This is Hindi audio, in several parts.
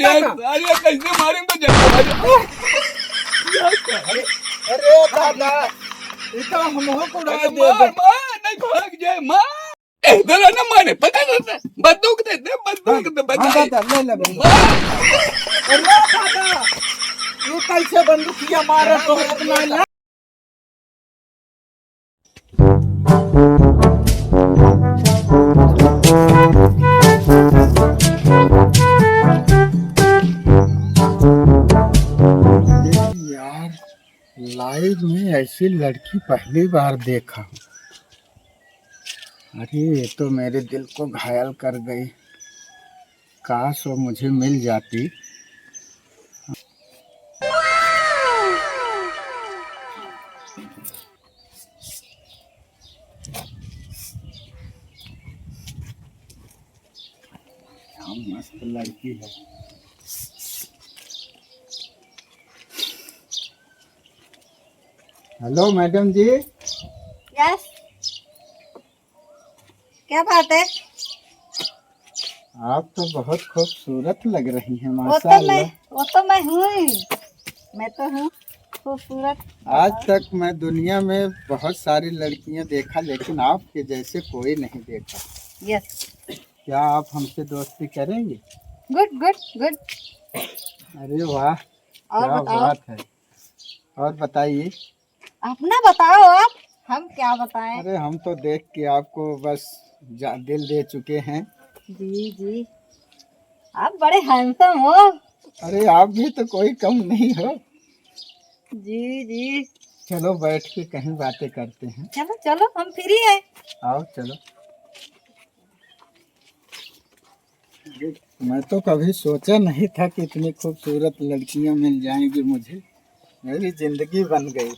अरे कैसे मारेंगे तो अरे दादा इतना हमको को उड़ा दे मार मार नहीं भाग जाए मार इधर ना मारे पता नहीं बंदूक दे बंदूक दे हाँ बंदूक दादा ले ले बंदूक। मार अरे दादा ये कैसे बंदूकिया मारे तो अपना ला यार लाइव में ऐसी लड़की पहली बार देखा। अरे ये तो मेरे दिल को घायल कर गई। काश वो मुझे मिल जाती। क्या मस्त लड़की है। हेलो मैडम जी। यस, क्या बात है? आप तो बहुत खूबसूरत लग रही हैं वो माशाल्लाह। तो मैं हूँ, मैं तो हूँ खूबसूरत। आज तक मैं दुनिया में बहुत सारी लड़कियां देखा लेकिन आपके जैसे कोई नहीं देखा। यस, क्या आप हमसे दोस्ती करेंगे? Good good good. अरे वाह और क्या बताओ, बात है। और बताइए। अपना बताओ आप, हम क्या बताएं? अरे हम तो देख के आपको बस दिल दे चुके हैं। जी जी, आप बड़े हैंडसम हो। अरे आप भी तो कोई कम नहीं हो। जी जी, चलो बैठ के कहीं बातें करते हैं। चलो चलो, हम फ्री हैं। आओ चलो। मैं तो कभी सोचा नहीं था कि इतनी खूबसूरत लड़कियां मिल जाएंगी मुझे। मेरी जिंदगी बन गई।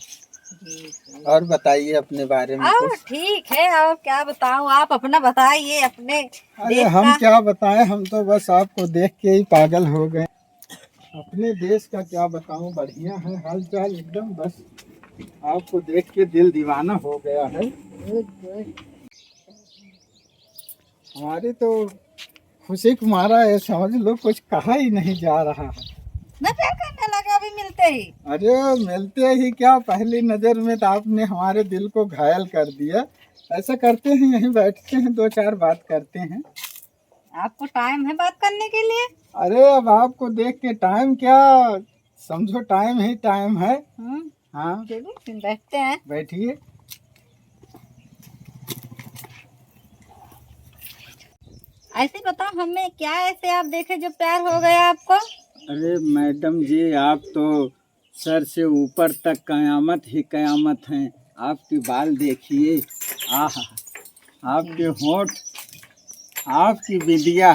और बताइए अपने बारे में और कुछ। ठीक है, और क्या बताऊं, आप अपना बताइए अपने अरे देश हम का। क्या बताएं, हम तो बस आपको देख के ही पागल हो गए। अपने देश का क्या बताऊं, बढ़िया है हाल चाल एकदम। बस आपको देख के दिल दीवाना हो गया है। Good good. हमारी तो खुशी को मारा है, समझ लो कुछ कहा ही नहीं जा रहा है। मैं प्यार करने लगा अभी मिलते ही। अरे मिलते ही क्या, पहली नजर में तो आपने हमारे दिल को घायल कर दिया। ऐसा करते हैं यहीं बैठते हैं, दो चार बात करते हैं। आपको टाइम है बात करने के लिए? अरे अब आपको देख के टाइम क्या, समझो टाइम ही टाइम है। हाँ चलिए फिर बैठते हैं। बैठिए। ऐसे बताओ, हमें क्या ऐसे आप देखे जो प्यार हो गया आपको? अरे मैडम जी आप तो सर से ऊपर तक कयामत ही कयामत हैं। आपके बाल देखिए, आह आपके होंठ, आपकी बिंदिया,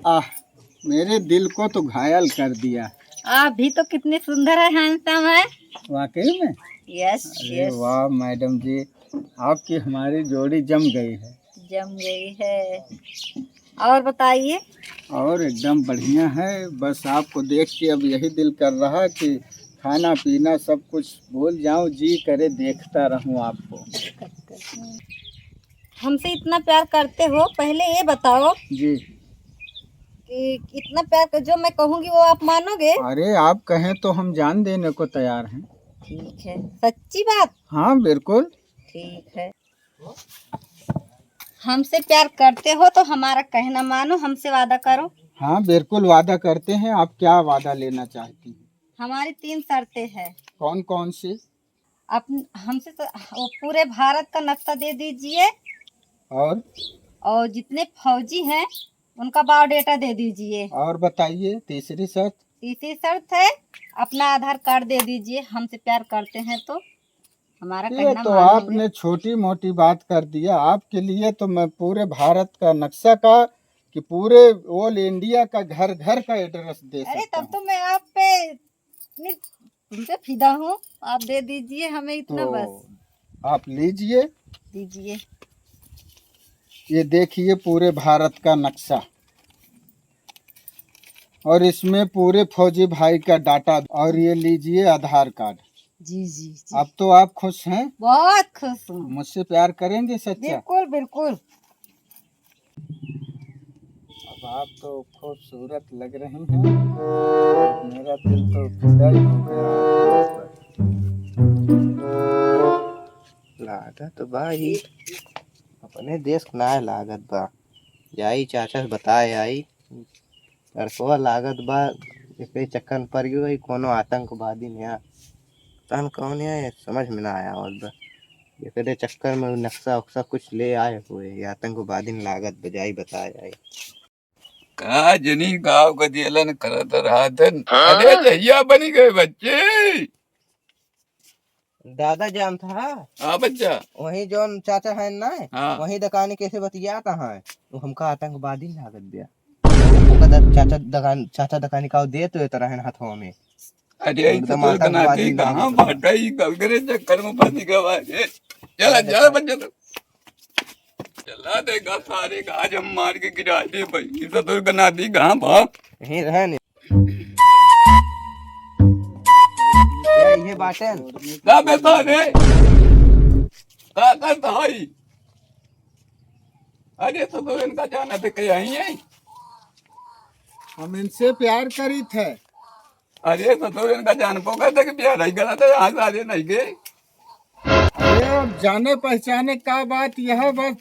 आह मेरे दिल को तो घायल कर दिया। आप भी तो कितने सुंदर है, हैंडसम है। वाकई में। यस अरे यस, वाह मैडम जी, आपकी हमारी जोड़ी जम गई है। जम गई है। और बताइए। और एकदम बढ़िया है। बस आपको देख के अब यही दिल कर रहा कि खाना पीना सब कुछ भूल जाऊं, जी करे देखता रहूं आपको। हमसे इतना प्यार करते हो, पहले ये बताओ जी। कि इतना प्यार कर, जो मैं कहूँगी वो आप मानोगे? अरे आप कहें तो हम जान देने को तैयार हैं। ठीक है, सच्ची बात? हाँ बिल्कुल। ठीक है, हमसे प्यार करते हो तो हमारा कहना मानो, हमसे वादा करो। हाँ बिल्कुल वादा करते हैं। आप क्या वादा लेना चाहती हैं? हमारी 3 शर्तें हैं। कौन कौन सी? आप हमसे तो वो पूरे भारत का नक्शा दे दीजिए, और जितने फौजी हैं उनका बायोडेटा दे दीजिए। और बताइए तीसरी शर्त। तीसरी शर्त है, अपना आधार कार्ड दे दीजिए। हमसे प्यार करते हैं तो हमारा ये कहना तो मानोगे। आपने छोटी मोटी बात कर दिया। आपके लिए तो मैं पूरे भारत का नक्शा का कि पूरे ऑल इंडिया का घर घर का एड्रेस दे अरे सकता तब हूँ। तो मैं आप पे इतनी तुम पे फिदा हूँ। आप दे दीजिए हमें इतना, तो बस आप लीजिए, दीजिए। ये देखिए पूरे भारत का नक्शा, और इसमें पूरे फौजी भाई का डाटा, और ये लीजिए आधार कार्ड। जी जी जी, अब तो आप खुश हैं? बहुत खुश हूँ। मुझसे प्यार करेंगे सच्चा? बिल्कुल बिल्कुल। अब आप तो खूबसूरत लग रही हैं, मेरा दिल तो फिदा ही हो गया आपके ऊपर। लागत बा ही अपने देश के ना लागत बा जाई चाचा से बताए आई परसों लागत बा एक चक्कर पर गई कोनो आतंकवादी ने तन कौन है समझ में ना आया और बा ये चक्कर में नक्शा उक्सा कुछ ले आए हुए ये आतंकवादी ने लागत बजाई बताए आई का जनी गाँव का जेलन करत रहतन। अरे जहिया बनी गए बच्चे। दादा जान था हाँ बच्चा। वही जोन चाचा है ना हाँ। वही दुकान कैसे बतियाता है तो हमका आतंकवादी ने लागत दिया हमका चाचा दुकान का दे तो तरह हाथों में अरे एकदम तो आतंकवादी कहाँ लागत भाटा ही गलगरे चक्कर में फंसी गवा है। चला चला बच्चा तो चला देगा सारे का आज हम मार के गिरा दे भाई तो गनाती कहाँ भाग यहीं रहे नहीं ये बातें का बेटा रे का करता है। अरे तो इनका जाना थे कहीं आई है। हम इनसे प्यार करी थे। अरे तो इनका जान पोगा था कि प्यार ही गला था यहाँ सारे नहीं गए। अरे अब जाने पहचाने का बात यह बस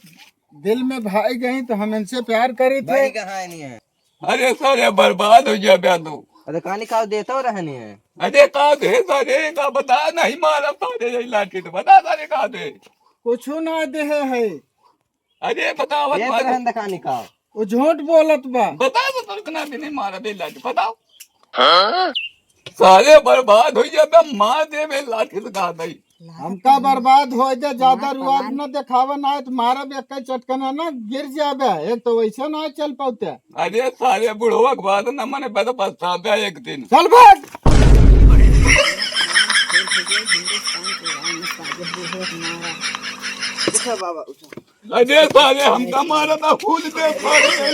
दिल में भाई गई तो हम इनसे प्यार करी थे। भाई कहाँ नहीं है अरे सारे बर्बाद हो गया प्या तो। अरे कहानी का देता हो रहनी है अरे कहा थे सारे का बता नहीं मारा सारे यही लाठी तो बता सारे कहा थे। कुछ ना दे है अरे बताओ ये तो रहन कहानी का वो झूठ बोलत बा। बता तो कितना भी नहीं मारा दे लाठी बताओ। सारे बर्बाद हो गया मार दे में लाठी से कहा नहीं। हमका बर्बाद हो जाए ज्यादा रुआब न दिखावा ना है तो मारा भी एक चटकना ना गिर जाबे एक तो वैसे ना चल पाते। अरे सारे बुढ़वा के बाद न मने पैदा पछतावे एक दिन। चल भाग उठा बाबा उठा अरे सारे हमका मारा था फूल दे सारे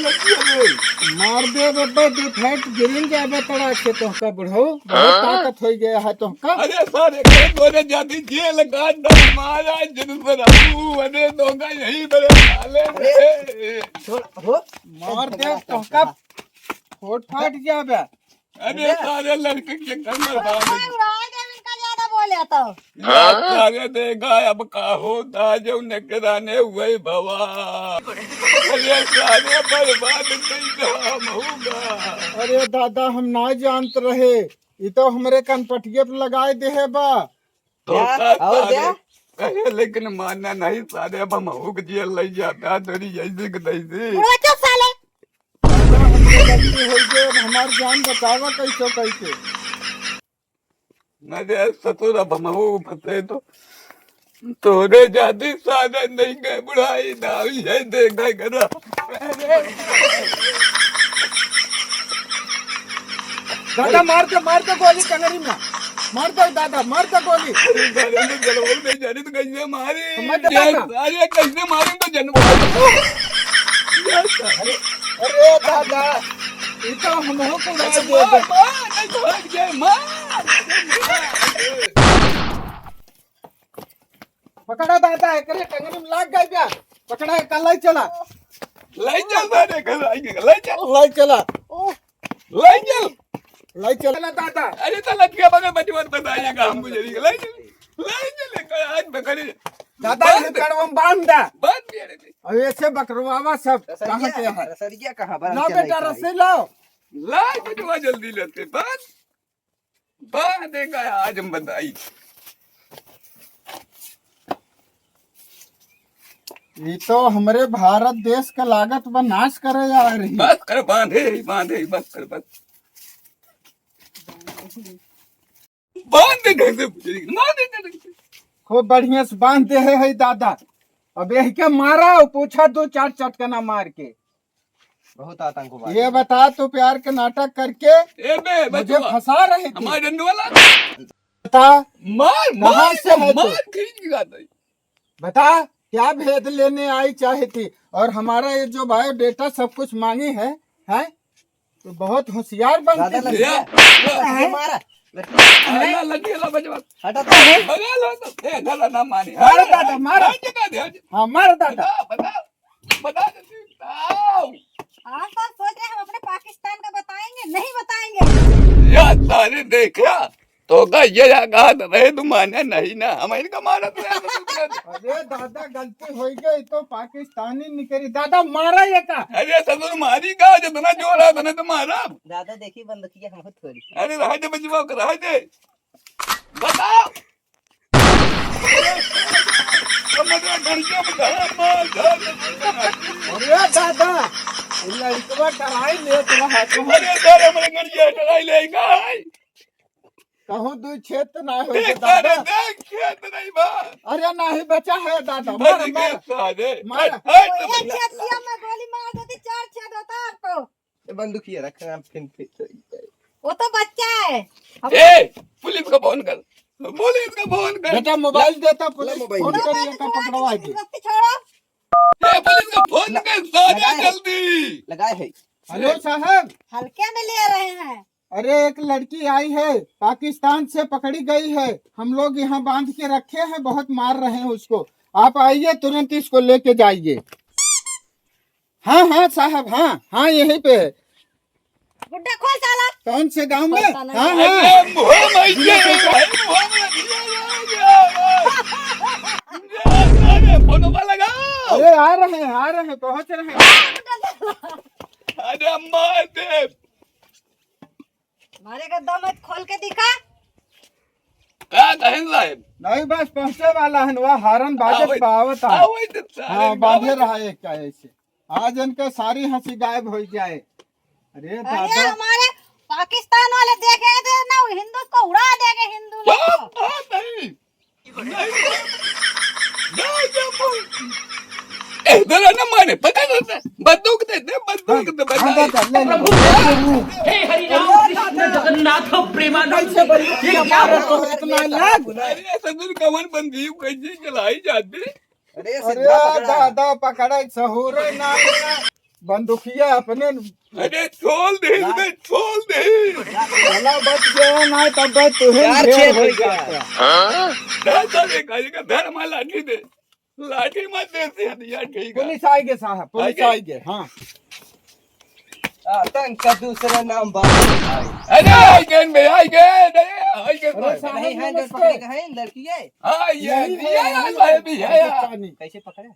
मार दे बब्बा दो फैट गिरिन जाबे तड़ाक से तोहका बुढ़ऊ बहुत ताकत हो गया है तोहका। अरे सारे के दोने जाती जेल काट दो मारा जिन पर रहू अरे दोगा यही बड़े साले रे। छोड़ हो मार दे तोहका फोट फाट जाबे। अरे सारे लड़के के घर में ज्यादा बोले तो सारे देखा अब का होता जो निकराने हुए भवा। अरे सारे बर्बाद नहीं काम होगा। अरे दादा हम ना जानत रहे ये तो हमरे कनपटिये पे लगाए दे है बा। और क्या कहे लेकिन मानना नहीं सारे अब हम हुक जेल ले जाता तेरी जैसे कि तैसे। गलती हो गई हमार जान बचावा कैसे कैसे। मेरे ससुर अब हम फंसे तो तोरे जाती सारे नहीं गए बुढ़ाई दावी है देखा करा। दादा मार दे गोली टंगड़ी में मार दे दादा मार दे गोली। जलवा नहीं जानी तो कैसे मारी समझ दादा। अरे कैसे मारी तो जन्म। अरे दादा ये तो हम को उड़ा दे। पकड़ा दादा एकरे टंगड़ी में लाग गई क्या पकड़ा कल ही चला लाई चल सारे लाई चल लाई चला लाई चल लाई चला दादा। अरे तो लटके बगैर बचपन बताइएगा हम मुझे लाई चल आज पकड़े दादा ये कड़वा बांध दे बात भी है रे। अब ऐसे बकरवावा सब कहाँ के है। रसरिया कहाँ बड़ा ला बेटा रस्सी लाओ। लाई बचवा जल्दी लेते बात बात देगा आज हम बताई। ये तो हमारे भारत देश का लागत व नाश करे जा रही। बस कर बांधे बस कर बस बांध दे ढंग से बांध दे ढंग से। खूब बढ़िया से बांध दे है दादा। अब यही के मारा और पूछा दो चार चटकना मार के। बहुत आतंकवाद ये बता तू प्यार के नाटक करके ए बे मुझे बचवा फंसा रही थी। हमारे डंडू वाला बता मार कहाँ से है तू? मार खींच के आता है। बता क्या भेद लेने आई चाही थी और हमारा ये जो बायोडेटा सब कुछ मांगी है तो बहुत होशियार दादा बनती लग थी। गया मारा अल्लाह लड़के बचवा हटा तो भगा लो तो ए गला ना मारे मारो दादा मारो। जगह दे हाँ मारो दादा। बता बता बता बताओ आप सब सोच रहे हैं हम अपने पाकिस्तान का बताएंगे, नहीं बताएंगे। या सारे देखा तो का ये कहा रहे तुम माने नहीं ना हमारी का मारा तो अरे दादा गलती हो गई तो पाकिस्तानी निकली दादा मारा ये का। अरे ससुर मारी का जितना जोर है उतना तो मारा। दादा देखिए बंद किया हम थोड़ी। अरे रह दे बचवा को रह दे बताओ अरे दादा लड़कवा डराई ले तुला हाथ में अरे तेरे मेरे गड़िया चलाई लेगा कहूँ दू क्षेत्र ना हो देख दादा। देख खेत नहीं बा अरे नहीं बचा है दादा बच मार गए मार सारे मार। एक छेद दिया मैं गोली मार देती, 4 छेद होता आपको। बंदूकिया रखना फिर वो तो बच्चा है। ए पुलिस को फोन कर पुलिस को फोन कर बेटा मोबाइल देता पुलिस मोबाइल फोन तो करिए का पकड़वा के। गलती छोड़ो। ए पुलिस को फोन कर सारे जल्दी लगाए है। हेलो साहब। हल्के में ले रहे हैं। अरे एक लड़की आई है पाकिस्तान से पकड़ी गई है, हम लोग यहाँ बांध के रखे हैं, बहुत मार रहे हैं उसको। आप आइए तुरंत इसको लेके जाइए। हाँ हाँ साहब हाँ हाँ यहीं पे है। गुड्डा खोल साला। कौन से गांव में? पता नहीं। हाँ हाँ अरे मुंह में ये फोन लगा अरे आ रहे हैं पहुंच रहे हैं। अरे मार दे मारेगा दम है, खोल के दिखा। क्या कहें साहब नहीं बस पहुंचे वाला है, वह हारन बाजत बावत है। वही तो हाँ बांधे रहा एक का ऐसे, आज इनका सारी हंसी गायब हो जाए। अरे अरे दादा हमारे पाकिस्तान वाले देखे थे ना, वो हिंदू को उड़ा देंगे हिंदू लोग को। नहीं इधर न मारे पता नहीं बंदूक दे दे बंदूक दे हाँ दादा ले लो। हे हरिराम कृष्ण जगन्नाथ प्रेमानंद ये क्या तो इतना लाग। अरे सदुर कवन बंदूक कैसे चलाई जाती अरे अरे दादा पकड़े सहूर ना बंदूकिया अपने अरे छोड़ दे इसमें छोड़ दे भला बच गया ना तब तुहे ढेर हो गया। दादा ने कहा धर्म लाठी दे लाठी मत दे से हदिया ठीक है पुलिस आएगी साहब पुलिस आएगी। हाँ आतंक का दूसरा नाम बात। अरे आई गए नहीं है जो पकड़े का है लड़की है। हाँ ये भी है कैसे पकड़े?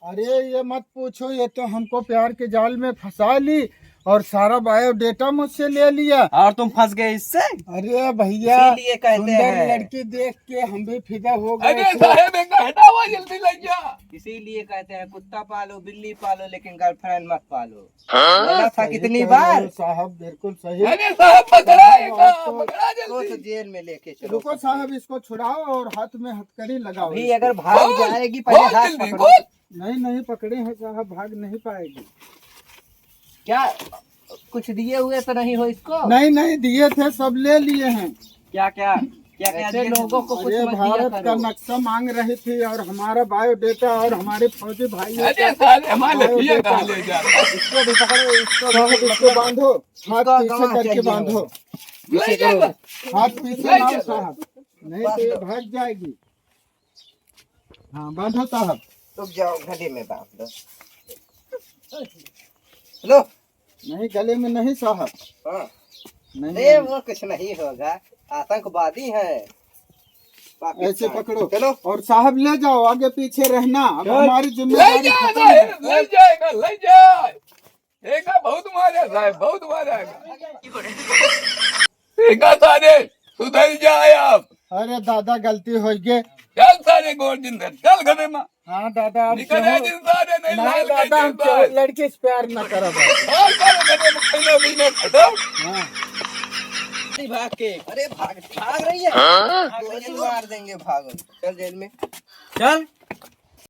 अरे ये मत पूछो, ये तो हमको प्यार के जाल में फंसा ली और सारा बायोडेटा मुझसे ले लिया। और तुम फंस गए इससे? अरे भैया इसीलिए कहते सुंदर हैं। लड़की देख के हम भी फिदा हो अरे गए थे। साहेब एक हटावा जल्दी लग जा इसीलिए कहते हैं कुत्ता पालो बिल्ली पालो लेकिन गर्लफ्रेंड मत पालो। बोला था कितनी बार? साहब बिल्कुल सही। अरे साहब पकड़ा तो जल्दी जेल में लेके चलो। रुको साहब इसको छुड़ाओ और हाथ में हथकड़ी लगाओ। अभी अगर भाग जाएगी पहले बहुत हाथ जल्दी पकड़ो। बहुत नहीं पकड़े हैं साहब, भाग नहीं पाएगी। क्या कुछ दिए हुए तो नहीं हो इसको? नहीं दिए थे, सब ले लिए हैं। क्या क्या क्या क्या ऐसे लोगों को कुछ अरे मत दिया भारत का करो। नक्शा मांग रही थी और हमारा बायोडेटा और हमारे फौजी भाइयों अरे साले हमारे लड़कियां कहाँ ले जा इसको भी पकड़ो इसको साहब इसको बांधो, हाथ इसको पीछे गवाह करके चाहिए बांधो, ले जा हाथ पीछे लाओ साहब, नहीं तो ये भाग जाएगी। हाँ बांधो साहब। रुक जाओ गले में बांध दो। लो नहीं गले में नहीं साहब, हाँ नहीं अरे वो कुछ नहीं होगा, आतंकवादी है। ऐसे पकड़ो चलो और साहब ले जाओ, आगे पीछे रहना, अब हमारी ले जिम्मेदारी जा खत्म है। ले जाएगा ले जाए एक बहुत मारा साहब बहुत मारेगा एक सारे सुधर जाए आप। अरे दादा गलती हो गई। चल सारे गोरजिंदर चल घरे में हाँ दादा अब निकल चलो। जिन सारे नहीं नहीं लाल दादा हम के लड़के से प्यार न करो। और सारे घरे में खाना पीना खत्म। हाँ भाग के। अरे भाग भाग रही है। गोली मार देंगे भागो। चल जेल में चल।